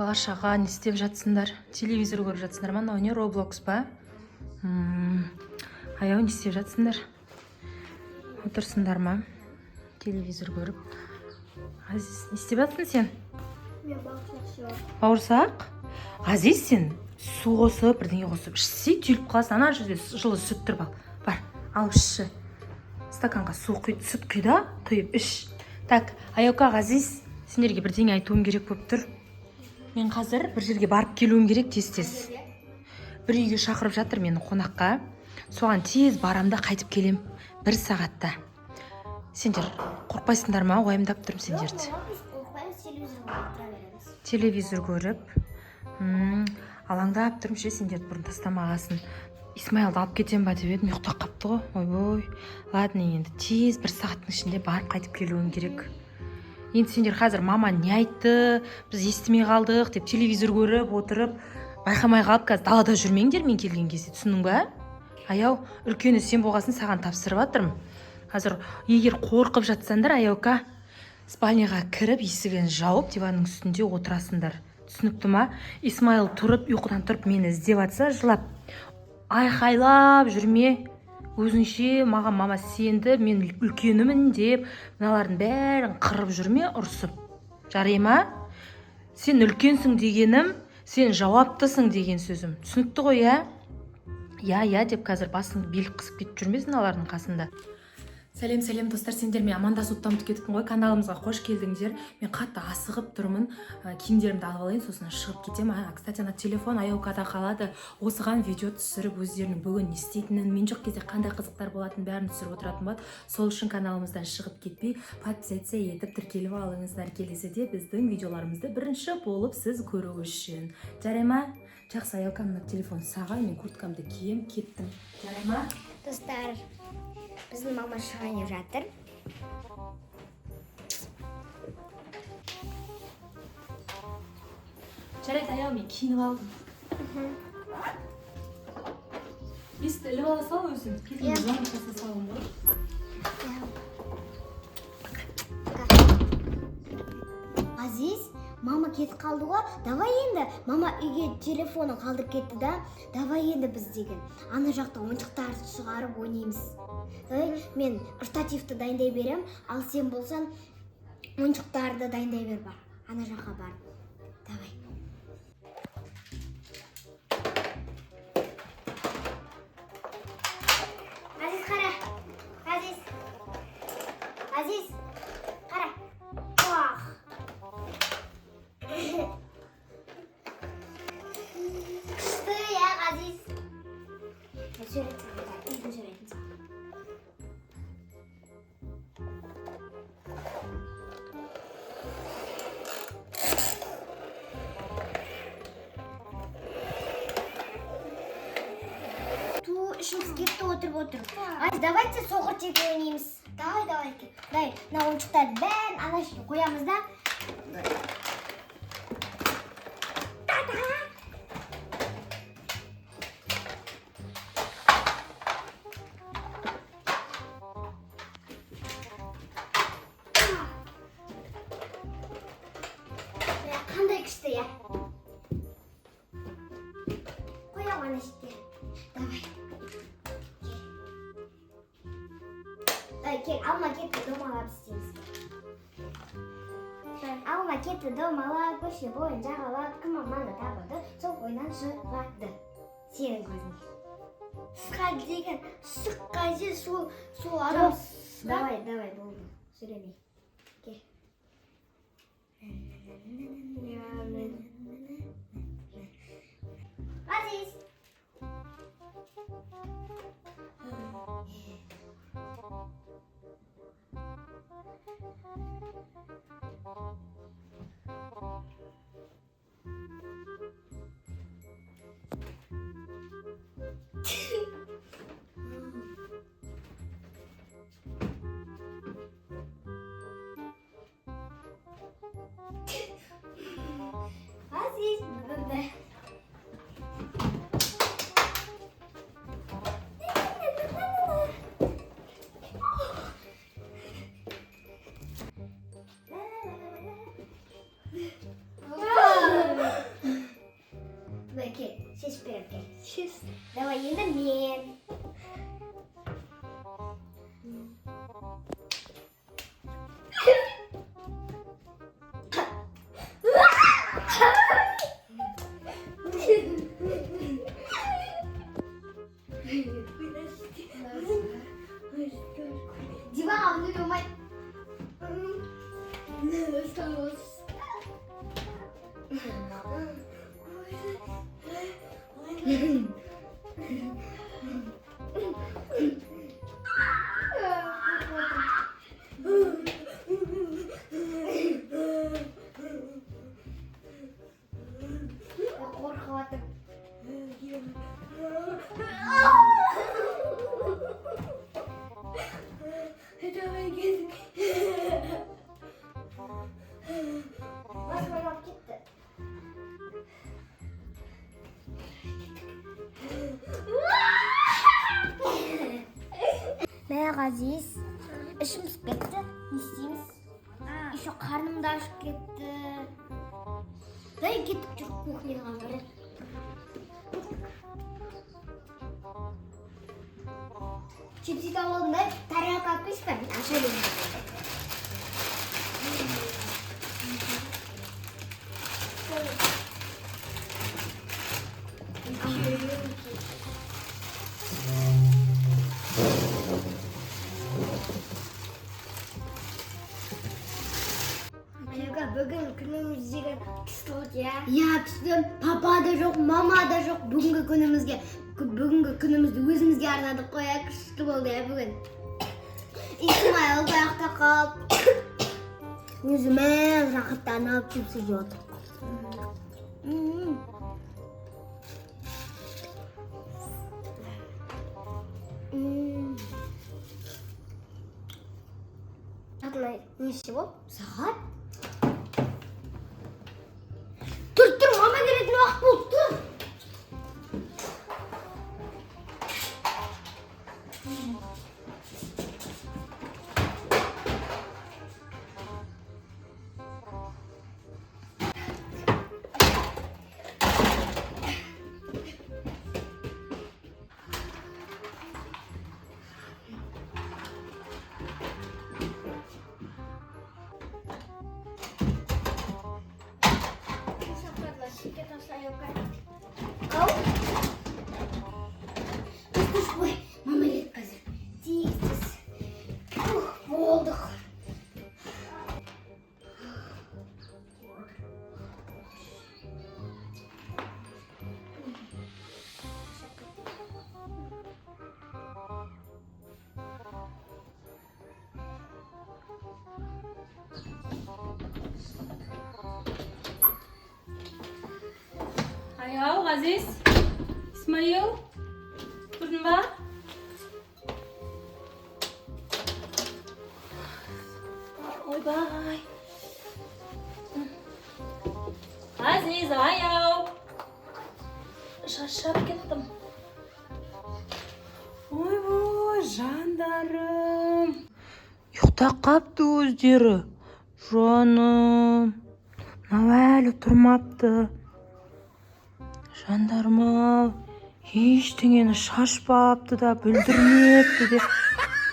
бала шаға не істеп жатсыңдар? Телевизор көріп жатсыңдар ма? Не Roblox па? Аяу не істеп жатсыңдар? Отырсыңдар ма? Телевизор көріп. Азиз, не істеп жатсың сен? Мен бауырсақ. Бауырсақ? Азиз, сен су қосып, бірдеңе қосып ішсе түйіліп қаласың. Ана жерде жылы сүт тұрып ал. Бар, алып ішші. Стаканға сүт құйда, құйып іш. Так, Аяука, Азиз, сендерге бірдеңе айтуым керек болып тұр. Мен қазір бір жерге барып келуім керек тез. Бір үйге шақырып жатыр мені қонаққа. Соған тез барамда қайтып келем. 1 сағатта. Сендер қорқпайсыңдар ма? Уайымдап тұрмын сендерді. Телевизор көріп. Алаңдап тұрмын ше, сендерді бұрын тастамағасын. Исмайлды алып кетем ба деп едім, ұйықтап қапты ғой. Ой. Ладно, енді тез 1 сағаттың ішінде барып қайтып келуім керек. Енді сендер қазір мама не айтты, біз естімей қалдық деп телевизор көріп отырып, байқамай қалып қазір далада жүрмеңдер мен келген кезде, түсіндің ба? Аяу, үлкені сен болғасын саған тапсырып жатырмын. Қазір егер қорқып жатсаңдар, Аяука, спальняға кіріп, есігін жауып, диванның үстінде отырасыңдар. Түсінікті ма? Исмайл тұрып, ұйқыдан тұрып мені іздеп жатса, жылап, айқайлап жүрме. Өзінше маған мама сенді, мен үлкенімін деп, мыналардың бәрін қырып жүрме, ұрсып. Жарай ма? Сен үлкенсің дегенім, сен жауаптысың деген сөзім. Түсінікті ғой, я? Я деп қазір басыңды белік қысып кетіп жүрмесін алардың қасында. Сәлем достар, сендермен амандасып ұмытып кетіппін ғой. Каналымызға қош келдіңдер. Мен қатты асығып тұрмын. Киімдерімді алып алайын, сосын шығып кетем. Кстати, ана телефон Аяукада қалады. Осыған видео түсіріп, өздерінің бүгін не істейтінін, мен жоқ кезде қандай қызықтар болатынын бәрін түсіріп отыратын болады. Сол үшін каналымыздан шығып кетпей, подписация етіп тіркеліп алыңыздар. Келесіде біздің видеоларымызды бірінші болып сіз көру үшін. Жарай ма? Жақсы, Аяука, мына телефон саған, мен курткамды кием, кеттім. Жарай ма? Достар, біздің мама шығайын жатыр. Жарайды, Аяу, мен киініп алдым. Есті іліп ала сал өзің. Келген жаңа жаса салым ғой. Азиз, мама кетіп қалды ғой. Давай енді, мама үйге телефонын қалдырып кетті да. Давай енді біз деген. Ана жақта ойыншықтарды шығарып ойнаймыз. Мен штативті дайындай берем, ал сен болсаң ойыншықтарды дайындай бер бар. Ана жаққа бар. Давай. Азиз, қара. Азиз, қара. Уах. Күшті, я, Азиз. Үйдің суретін сал. Ішіміз кетті, отырып. Азиз, давайте соғыр тек ойнаймыз. Давай. Дай, мына ойыншықтарды бәрін ана жерге қоямыз да. Қандай күшті, я? Қоям ана жерге. Давай. Кел, алма кетті, домалап істейміз. Алма кетті, домалап, көше бойын жағалап, кім аманды табады, сол ойынан шығады. Сенің көзің. Сыққа деген, сыққа же сол адам. Давай, болды. Сөйлемей. Кел. Азиз. Азиz, burada. кел, шешіп берем, кел. Шеш. Давай енді мен. Диван не думай. Қорқыватыр. Басым кетті. Мә Ғазиз, ішім пісіп кетті. Не істейміз? Еще қарным да ашып кетті. Дай кеттік жүр кухняға бері. Чипсы алып алдым, тарелка алып келші бәрін, аша берейін. Бүгін күніміз деген күшті болды, я? Я, күшті. Папа да жоқ, мама да жоқ. Бүгінгі күнімізді өзімізге арнадық қой, я? Күшті болды, я, бүгін. Исмаил баяқта қалып, өзімен рақаттанып чипсы жеп отырдық. Неше болып? Сағат? Тұр, мама келетін уақыт болды, тұр. Ой, мама келеді қазір. Тез. Болдық. Аяу, Ғазиз, Исмаил, көрдің ба? Ойбай. Ғазиз, аяу. Шаршап кеттім. Ойбай, жандарым. Ұйықтап қапты өздері. Жаным. Мынау әлі тұрмапты. Жандарым-ау, ештеңені шашпапты да, бүлдірмепті де,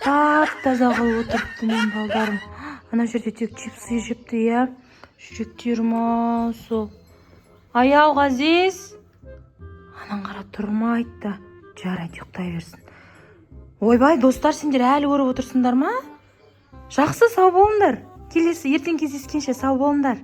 тап-таза қылып отырыпты мен балдарым. Ана жерде тек чипсы жепті, я? Жүректерім-ау, сол. Аяу, Ғазиз. Анан қарап тұрмайды да, жарайды, ұйықтай берсін. Ойбай, достар, сендер әлі көріп отырсыңдар ма? Жақсы, сау болыңдар. Келесі ертең кездескенше сау болыңдар.